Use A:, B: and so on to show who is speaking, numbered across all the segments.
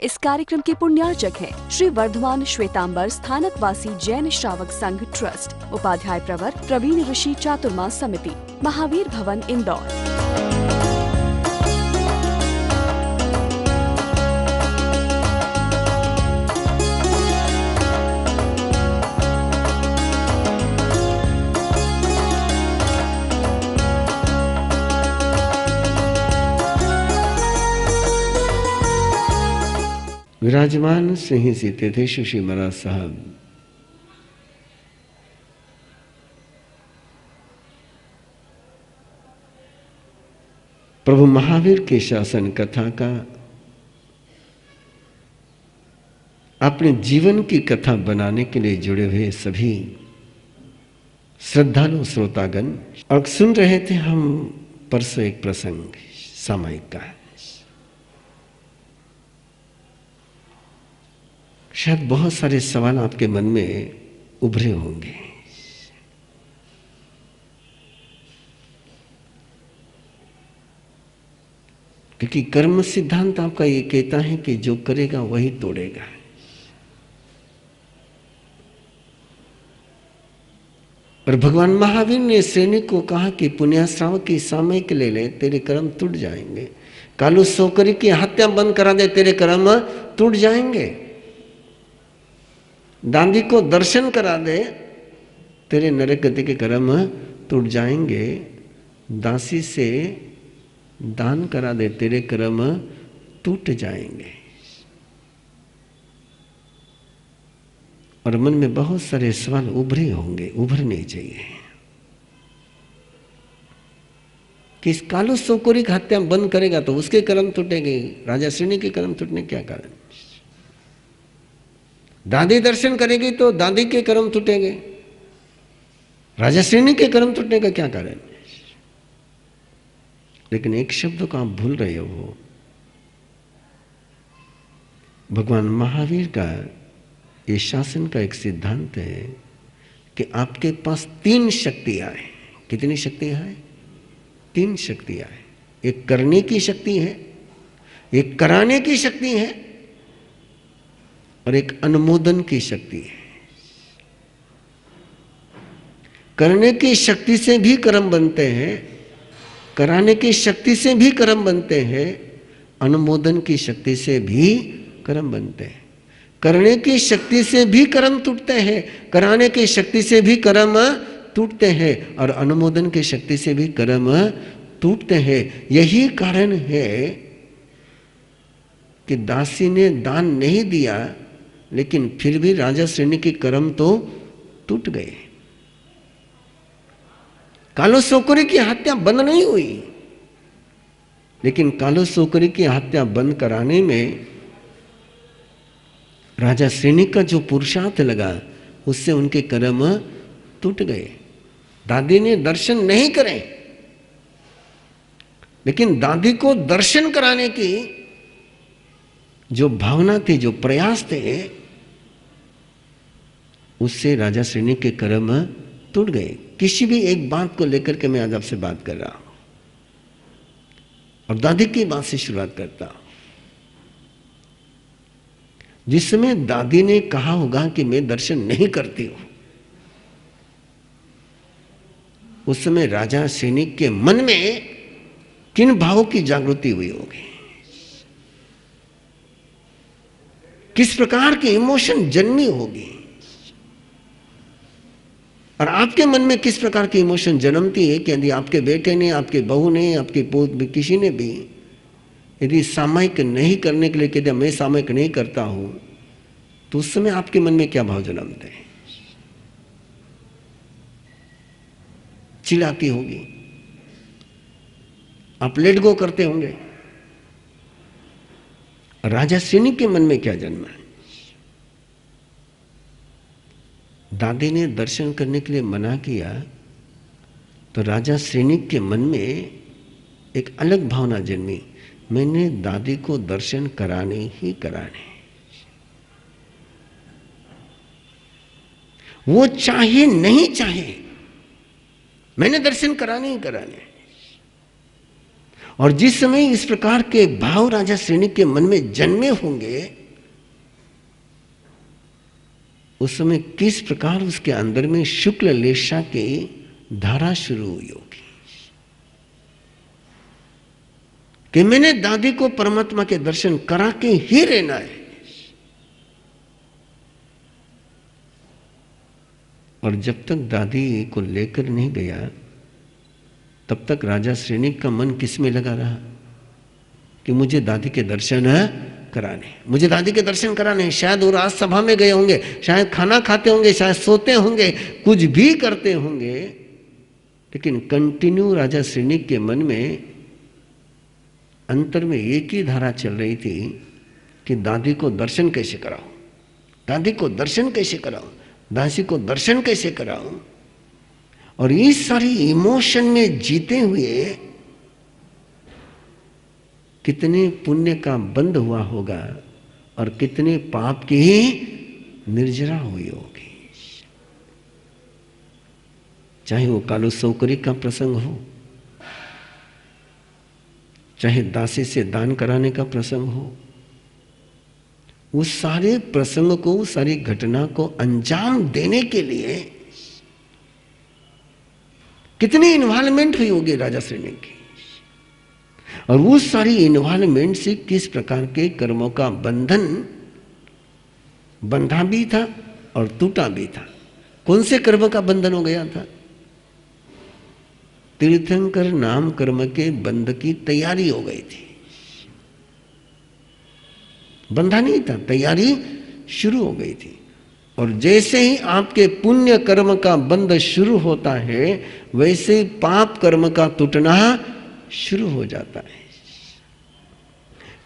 A: इस कार्यक्रम के पुण्यार्चक हैं श्री वर्धमान श्वेतांबर स्थानकवासी जैन श्रावक संघ ट्रस्ट, उपाध्याय प्रवर प्रवीण ऋषि चातुर्मास समिति, महावीर भवन, इंदौर।
B: विराजमान सिंह सीते थे सुश्री महाराज साहब। प्रभु महावीर के शासन कथा का अपने जीवन की कथा बनाने के लिए जुड़े हुए सभी श्रद्धालु श्रोतागण, और सुन रहे थे हम परसों एक प्रसंग सामायिक का। शायद बहुत सारे सवाल आपके मन में उभरे होंगे। क्योंकि कर्म सिद्धांत आपका ये कहता है कि जो करेगा वही तोड़ेगा। और भगवान महावीर ने सैनिक को कहा कि पुण्याश्रावक की सामयिक ले ले, तेरे कर्म टूट जाएंगे। कालू सोकरी की हत्या बंद करा दे, तेरे कर्म टूट जाएंगे। दांडी को दर्शन करा दे, तेरे नरक गति के कर्म टूट जाएंगे। दासी से दान करा दे, तेरे कर्म टूट जाएंगे। और मन में बहुत सारे सवाल उभरे होंगे, उभरने चाहिए कि इस कालू सोकोरी की हत्या बंद करेगा तो उसके कर्म टूटेंगे, राजा श्रेणी के कर्म टूटने क्या कारण? दादी दर्शन करेगी तो दादी के कर्म टूटेंगे, राजा श्रेणी के कर्म टूटने का क्या कारण? लेकिन एक शब्द को आप भूल रहे हो। भगवान महावीर का ये शासन का एक सिद्धांत है कि आपके पास 3 शक्तियां हैं। कितनी शक्तियां हैं? 3 शक्तियां हैं। एक करने की शक्ति है, एक कराने की शक्ति है, और एक अनुमोदन की शक्ति है। करने की शक्ति से भी कर्म बनते हैं, कराने की शक्ति से भी कर्म बनते हैं, अनुमोदन की शक्ति से भी कर्म बनते हैं। करने की शक्ति से भी कर्म टूटते हैं, कराने की शक्ति से भी कर्म टूटते हैं, और अनुमोदन की शक्ति से भी कर्म टूटते हैं। यही कारण है कि दासी ने दान नहीं दिया, लेकिन फिर भी राजा श्रेणी के कर्म तो टूट गए। कालो सोकरी की हत्या बंद नहीं हुई, लेकिन कालो सोकरी की हत्या बंद कराने में राजा श्रेणी का जो पुरुषार्थ लगा, उससे उनके कर्म टूट गए। दादी ने दर्शन नहीं करे, लेकिन दादी को दर्शन कराने की जो भावना थी, जो प्रयास थे, उससे राजा श्रेणी के कर्म टूट गए। किसी भी एक बात को लेकर के मैं आज आपसे बात कर रहा हूं, और दादी की बात से शुरुआत करता हूं। जिस समय दादी ने कहा होगा कि मैं दर्शन नहीं करती हूं, उस समय राजा श्रेणी के मन में किन भावों की जागृति हुई होगी, किस प्रकार की इमोशन जन्मी होगी, और आपके मन में किस प्रकार की इमोशन जन्मती है कि यदि आपके बेटे ने, आपके बहू ने, आपके पोत किसी ने भी यदि सामयिक नहीं करने के लिए कहते मैं सामयिक नहीं करता हूं, तो उस समय आपके मन में क्या भाव जन्मते हैं? चिल्लाती होगी, आप लेट गो करते होंगे। राजा श्रेणी के मन में क्या जन्मा है? दादी ने दर्शन करने के लिए मना किया, तो राजा श्रेणी के मन में एक अलग भावना जन्मी, मैंने दादी को दर्शन कराने ही कराने। वो चाहे नहीं चाहे, मैंने दर्शन कराने ही कराने। और जिस समय इस प्रकार के भाव राजा श्रेणिक के मन में जन्मे होंगे, उस समय किस प्रकार उसके अंदर में शुक्ल लेशा की धारा शुरू हुई होगी कि मैंने दादी को परमात्मा के दर्शन करा के ही रहना है। और जब तक दादी को लेकर नहीं गया, तब तक राजा श्रेणिक का मन किस में लगा रहा कि मुझे दादी के दर्शन कराने, मुझे दादी के दर्शन कराने। शायद वो राज सभा में गए होंगे, शायद खाना खाते होंगे, शायद सोते होंगे, कुछ भी करते होंगे, लेकिन कंटिन्यू राजा श्रेणिक के मन में अंतर में एक ही धारा चल रही थी कि दादी को दर्शन कैसे कराऊं, दादी को दर्शन कैसे कराऊं, दासी को दर्शन कैसे कराऊं। और इस सारी इमोशन में जीते हुए कितने पुण्य का बंध हुआ होगा और कितने पाप की ही निर्जरा हुई होगी। चाहे वो कालू सौकरी का प्रसंग हो, चाहे दासी से दान कराने का प्रसंग हो, उस सारे प्रसंग को, उस सारी घटना को अंजाम देने के लिए कितनी इन्वॉल्वमेंट हुई होगी राजा श्रेणिक की। और वो सारी इन्वॉल्वमेंट से किस प्रकार के कर्मों का बंधन बंधा भी था और टूटा भी था। कौन से कर्म का बंधन हो गया था? तीर्थंकर नाम कर्म के बंध की तैयारी हो गई थी। बंधा नहीं था, तैयारी शुरू हो गई थी। और जैसे ही आपके पुण्य कर्म का बंध शुरू होता है, वैसे ही पाप कर्म का टूटना शुरू हो जाता है।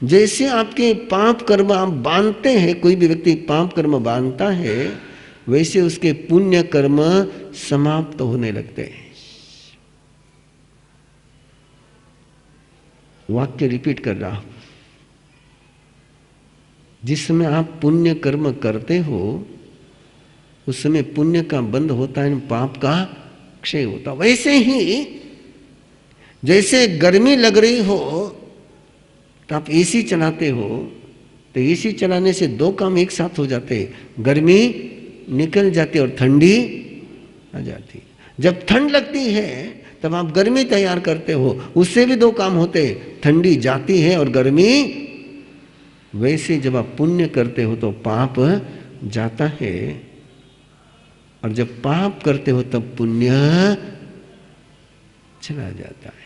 B: जैसे आपके पाप कर्म आप बांधते हैं, कोई भी व्यक्ति पाप कर्म बांधता है, वैसे उसके पुण्य कर्म समाप्त होने लगते हैं। वाक्य रिपीट कर रहा हूं। जिस समय आप पुण्य कर्म करते हो, उस समय पुण्य का बंध होता है, पाप का क्षय होता। वैसे ही जैसे गर्मी लग रही हो तो आप एसी चलाते हो, तो एसी चलाने से दो काम एक साथ हो जाते हैं, गर्मी निकल जाती है और ठंडी आ जाती है। जब ठंड लगती है तब आप गर्मी तैयार करते हो, उससे भी दो काम होते हैं, ठंडी जाती है और गर्मी। वैसे जब आप पुण्य करते हो तो पाप जाता है, और जब पाप करते हो तब पुण्य चला जाता है।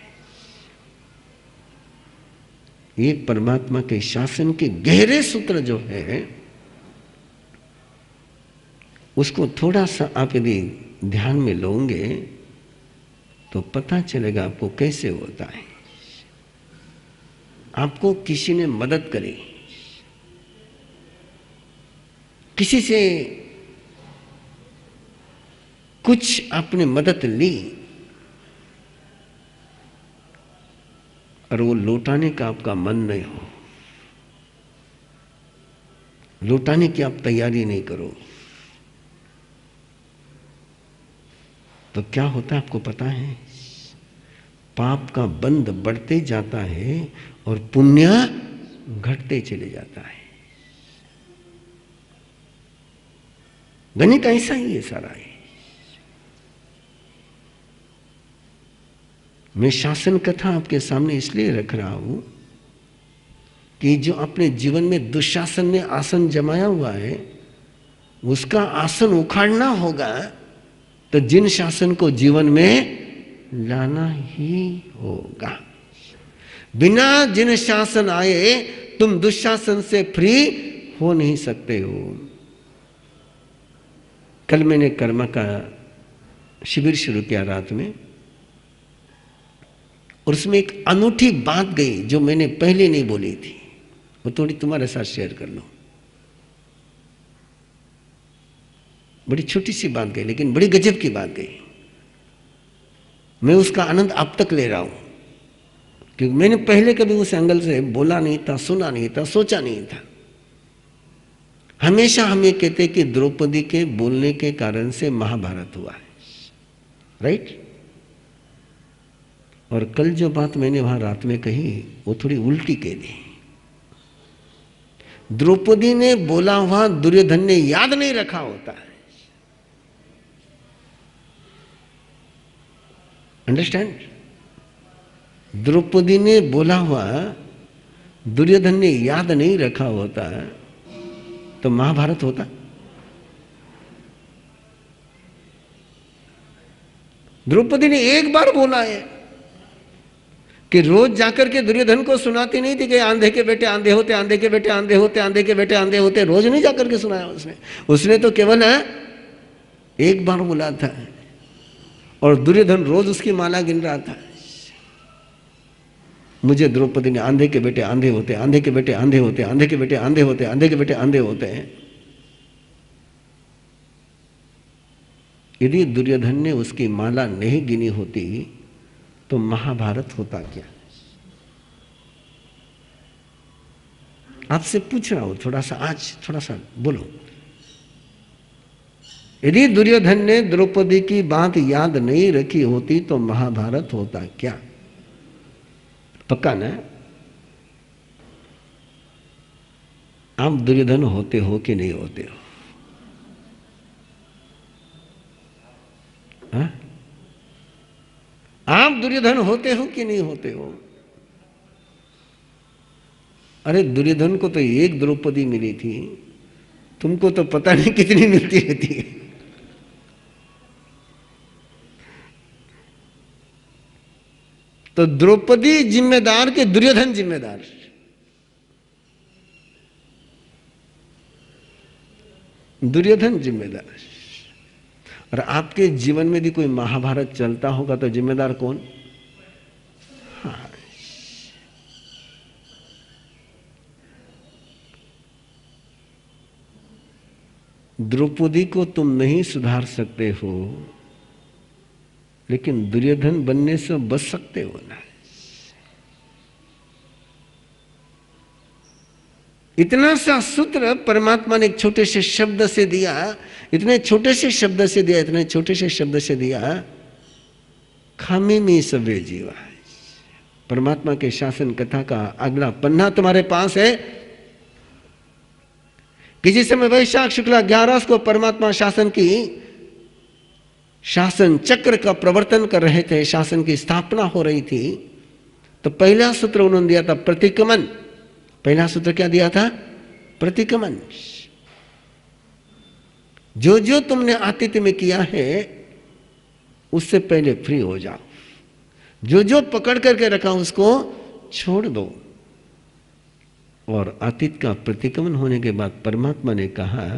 B: ये परमात्मा के शासन के गहरे सूत्र जो है, उसको थोड़ा सा आप यदि ध्यान में लोगे तो पता चलेगा आपको कैसे होता है। आपको किसी ने मदद करी, किसी से कुछ आपने मदद ली और वो लौटाने का आपका मन नहीं हो, लौटाने की आप तैयारी नहीं करो, तो क्या होता है आपको पता है? पाप का बंध बढ़ते जाता है और पुण्य घटते चले जाता है। गणित ऐसा ही है सारा है। मैं शासन कथा आपके सामने इसलिए रख रहा हूं कि जो अपने जीवन में दुशासन ने आसन जमाया हुआ है, उसका आसन उखाड़ना होगा, तो जिन शासन को जीवन में लाना ही होगा। बिना जिन शासन आए तुम दुशासन से फ्री हो नहीं सकते हो। कल मैंने कर्म का शिविर शुरू किया रात में, और उसमें एक अनूठी बात गई जो मैंने पहले नहीं बोली थी, वो थोड़ी तुम्हारे साथ शेयर कर लो। बड़ी छोटी सी बात गई, लेकिन बड़ी गजब की बात गई। मैं उसका आनंद अब तक ले रहा हूं, क्योंकि मैंने पहले कभी उस एंगल से बोला नहीं था, सुना नहीं था, सोचा नहीं था। हमेशा हम ये कहते कि द्रौपदी के बोलने के कारण से महाभारत हुआ है, राइट? और कल जो बात मैंने वहां रात में कही वो थोड़ी उल्टी कह दी। द्रौपदी ने बोला हुआ दुर्योधन ने याद नहीं रखा होता है। अंडरस्टैंड? द्रौपदी ने बोला हुआ दुर्योधन ने याद नहीं रखा होता तो महाभारत होता। द्रौपदी ने एक बार बोला है कि रोज जाकर के दुर्योधन को सुनाती नहीं थी कि आंधे के बेटे आंधे होते, आंधे के बेटे आंधे होते, आंधे के बेटे आंधे होते। रोज नहीं जाकर के सुनाया उसने तो केवल एक बार बोला था। और दुर्योधन रोज उसकी माला गिन रहा था। मुझे द्रौपदी ने आंधे के बेटे आंधे होते, आंधे के बेटे आंधे होते, आंधे के बेटे आंधे होते, आंधे के बेटे आंधे होते हैं। यदि दुर्योधन ने उसकी माला नहीं गिनी होती तो महाभारत होता क्या? आपसे पूछ रहा हूं, थोड़ा सा आज थोड़ा सा बोलो। यदि दुर्योधन ने द्रौपदी की बात याद नहीं रखी होती तो महाभारत होता क्या? पक्का ना? आप दुर्योधन होते हो कि नहीं होते हो? हाँ? आप दुर्योधन होते हो कि नहीं होते हो? अरे दुर्योधन को तो एक द्रौपदी मिली थी, तुमको तो पता नहीं कितनी मिलती रहती है। तो द्रौपदी जिम्मेदार कि दुर्योधन जिम्मेदार? दुर्योधन जिम्मेदार। और आपके जीवन में यदि कोई महाभारत चलता होगा तो जिम्मेदार कौन? हाँ। द्रौपदी को तुम नहीं सुधार सकते हो, लेकिन दुर्योधन बनने से बच सकते हो ना। इतना सा सूत्र परमात्मा ने एक छोटे से शब्द से दिया, इतने छोटे से शब्द से दिया, इतने छोटे से शब्द से दिया, खामी में सवे जीवा। परमात्मा के शासन कथा का अगला पन्ना तुम्हारे पास है कि जिस समय वैशाख शुक्ला 11 को परमात्मा शासन की शासन चक्र का प्रवर्तन कर रहे थे, शासन की स्थापना हो रही थी, तो पहला सूत्र उन्होंने दिया था प्रतिक्रमण। पहला सूत्र क्या दिया था? प्रतिक्रमण। जो जो तुमने आतिथ्य में किया है उससे पहले फ्री हो जाओ, जो जो पकड़ करके रखा उसको छोड़ दो। और आतिथ्य का प्रतिक्रमण होने के बाद परमात्मा ने कहा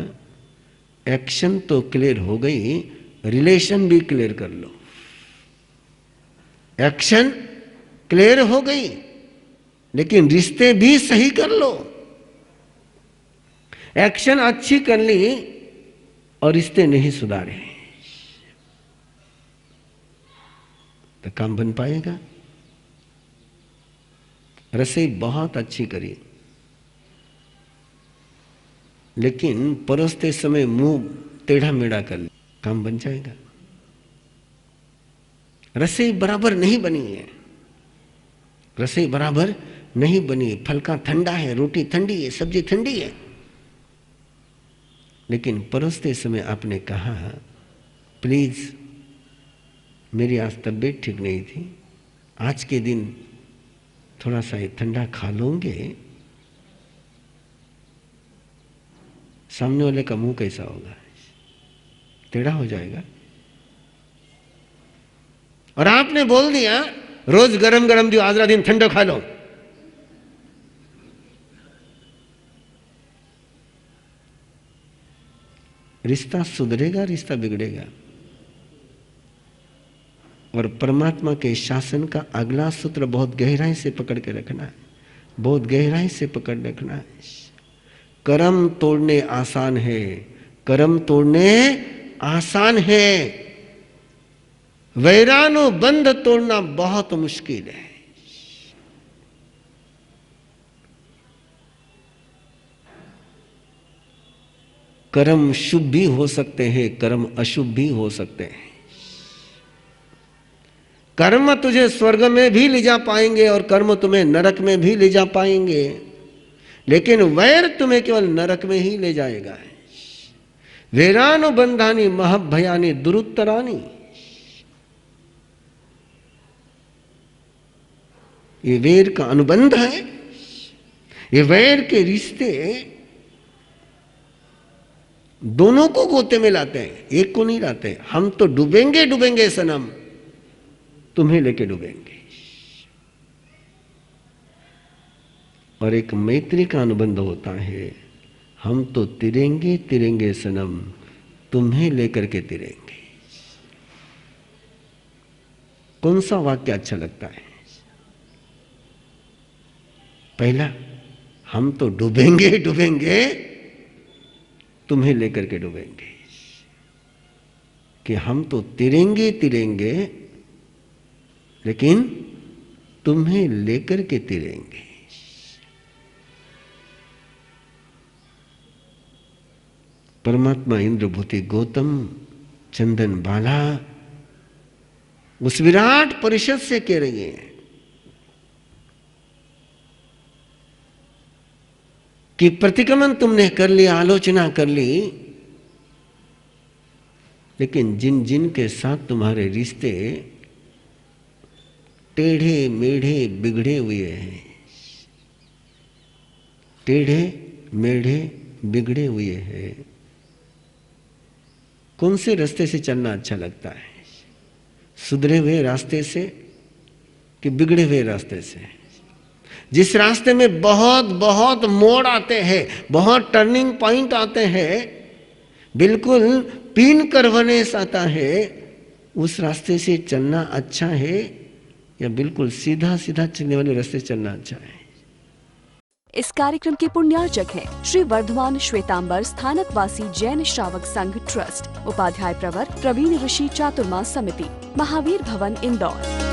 B: एक्शन तो क्लियर हो गई, रिलेशन भी क्लियर कर लो। एक्शन क्लियर हो गई लेकिन रिश्ते भी सही कर लो। एक्शन अच्छी कर ली और रिश्ते नहीं सुधारे तो काम बन पाएगा? रसोई बहुत अच्छी करी लेकिन परोसते समय मुंह टेढ़ा मेढ़ा कर लिया, काम बन जाएगा? रसोई बराबर नहीं बनी है, रसोई बराबर नहीं बनी। फलका ठंडा है, रोटी ठंडी है, सब्जी ठंडी है, लेकिन परोसते समय आपने कहा प्लीज मेरी आज तबीयत ठीक नहीं थी, आज के दिन थोड़ा सा ठंडा खा लोगे। सामने वाले का मुंह कैसा होगा? टेढ़ा हो जाएगा। और आपने बोल दिया रोज गरम गरम दियो, आज दिन ठंडा खा लो। रिश्ता सुधरेगा, रिश्ता बिगड़ेगा। और परमात्मा के शासन का अगला सूत्र बहुत गहराई से पकड़ के रखना है, बहुत गहराई से पकड़ रखना है। कर्म तोड़ने आसान है, कर्म तोड़ने आसान है, वैरानो बंध तोड़ना बहुत मुश्किल है। कर्म शुभ भी हो सकते हैं, कर्म अशुभ भी हो सकते हैं। कर्म तुझे स्वर्ग में भी ले जा पाएंगे और कर्म तुम्हें नरक में भी ले जा पाएंगे, लेकिन वैर तुम्हें केवल नरक में ही ले जाएगा। वैरानुबंधानि महभयानि दुरुत्तरानि, ये वैर का अनुबंध है, ये वैर के रिश्ते दोनों को गोते में लाते हैं, एक को नहीं लाते। हम तो डूबेंगे डूबेंगे सनम, तुम्हें लेके डूबेंगे। और एक मैत्री का अनुबंध होता है, हम तो तिरेंगे तिरेंगे सनम, तुम्हें लेकर के तिरेंगे। कौन सा वाक्य अच्छा लगता है? पहला, हम तो डूबेंगे डूबेंगे, तुम्हें लेकर के डूबेंगे, कि हम तो तिरेंगे तिरेंगे लेकिन तुम्हें लेकर के तिरेंगे। परमात्मा इंद्रभूति गौतम चंदन बाला उस विराट परिषद से कह रही है कि प्रतिक्रमण तुमने कर लिया, आलोचना कर ली, लेकिन जिन जिन के साथ तुम्हारे रिश्ते टेढ़े मेढ़े बिगड़े हुए हैं, टेढ़े मेढ़े बिगड़े हुए हैं, कौन से रास्ते से चलना अच्छा लगता है? सुधरे हुए रास्ते से कि बिगड़े हुए रास्ते से? जिस रास्ते में बहुत बहुत मोड़ आते हैं, बहुत टर्निंग पॉइंट आते हैं, बिल्कुल पीन करवनेस आता है, उस रास्ते से चलना अच्छा है या बिल्कुल सीधा सीधा चलने वाले रास्ते से चलना अच्छा है?
A: इस कार्यक्रम के पुण्यार्चक हैं श्री वर्धमान श्वेतांबर स्थानकवासी जैन श्रावक संघ ट्रस्ट, उपाध्याय प्रवर प्रवीण ऋषि चातुर्मा समिति, महावीर भवन इंदौर।